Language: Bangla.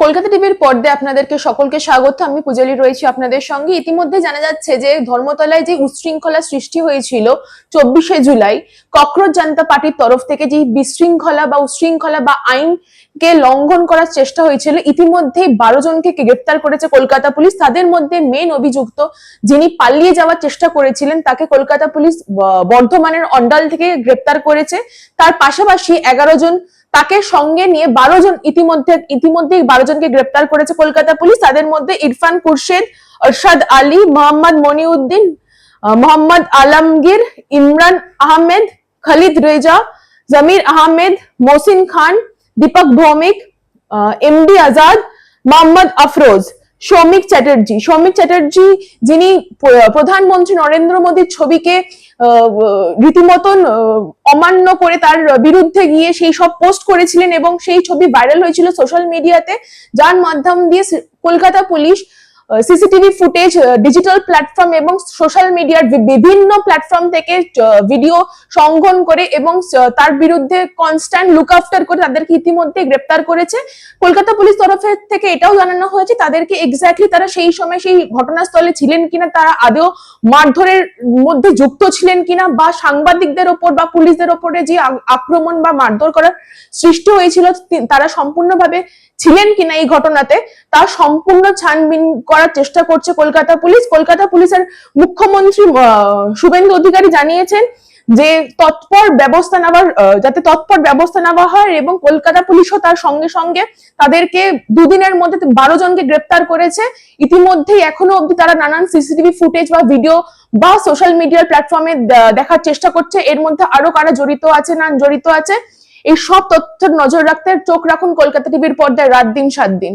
কলকাতা টিভির পর্দায় আপনাদেরকে সকলকে স্বাগত। আমি পূজালি রয়েছি আপনাদের সঙ্গে। ইতিমধ্যে জানা যাচ্ছে যে ধর্মতলায় যে উচ্ছৃঙ্খলা সৃষ্টি হয়েছিল 24শে জুলাই ককরোচ জনতা পার্টির তরফ থেকে যে বিশৃঙ্খলা বা উচ্ছৃঙ্খলা বা আইনকে লঙ্ঘন করার চেষ্টা হয়েছিল, ইতিমধ্যে 12 জনকে গ্রেপ্তার করেছে কলকাতা পুলিশ। তাদের মধ্যে মেন অভিযুক্ত যিনি পালিয়ে যাওয়ার চেষ্টা করেছিলেন তাকে কলকাতা পুলিশ বর্ধমানের অন্ডাল থেকে গ্রেপ্তার করেছে। তার পাশাপাশি 11 জন তাকে সঙ্গে নিয়ে 12 জন ইতিমধ্যে 12 জনকে গ্রেপ্তার করেছে কলকাতা পুলিশ। তাদের মধ্যে ইরফান খুরশেদ, আরশাদ আলী, মোহাম্মদ মনিউদ্দিন, মোহাম্মদ আলমগীর, ইমরান আহমেদ, খালিদ রেজা, জমির আহমেদ, মোহসিন খান, দীপক ভৌমিক, এমডি আজাদ, মোহাম্মদ আফরোজ, সৌমিক চ্যাটার্জি যিনি প্রধানমন্ত্রী নরেন্দ্র মোদীর ছবিকে রীতিমতন অমান্য করে তার বিরুদ্ধে গিয়ে সেই সব পোস্ট করেছিলেন এবং সেই ছবি ভাইরাল হয়েছিল সোশ্যাল মিডিয়াতে, যার মাধ্যম দিয়ে Kolkata police CCTV footage, digital platform এবং সোশ্যাল মিডিয়ার বিভিন্ন প্ল্যাটফর্ম থেকে ভিডিও সংগ্রহ করে এবং তার বিরুদ্ধে কনস্ট্যান্ট লুক আফটার করে তাদেরকে ইতিমধ্যে গ্রেপ্তার করেছে। কলকাতা পুলিশ তরফের থেকে এটাও জানানো হয়েছে তাদেরকে এক্স্যাক্টলি তারা সেই সময় সেই ঘটনাস্থলে ছিলেন কিনা, তারা আদৌ মারধরের মধ্যে যুক্ত ছিলেন কিনা, বা সাংবাদিকদের ওপর বা পুলিশদের ওপরে যে আক্রমণ বা মারধর করার সৃষ্টি হয়েছিল তারা সম্পূর্ণভাবে ছিলেন কিনা এই ঘটনাতে, তার সম্পূর্ণ ছানবিন করার চেষ্টা করছে কলকাতা পুলিশ। কলকাতা পুলিশের মুখ্যমন্ত্রী শুভেন্দু অধিকারী জানিয়েছেন যে যাতে তৎপর ব্যবস্থা নেওয়া হয় এবং কলকাতা পুলিশও তার সঙ্গে সঙ্গে তাদেরকে দুদিনের মধ্যে 12 জনকে গ্রেপ্তার করেছে। ইতিমধ্যেই এখনো অবধি তারা নানান সিসিটিভি ফুটেজ বা ভিডিও বা সোশ্যাল মিডিয়ার প্ল্যাটফর্মে দেখার চেষ্টা করছে এর মধ্যে আরো কারা জড়িত আছে। এই সব তথ্যের নজর রাখতে চোখ রাখুন কলকাতা টিভির পর্দায় রাত দিন 7 দিন।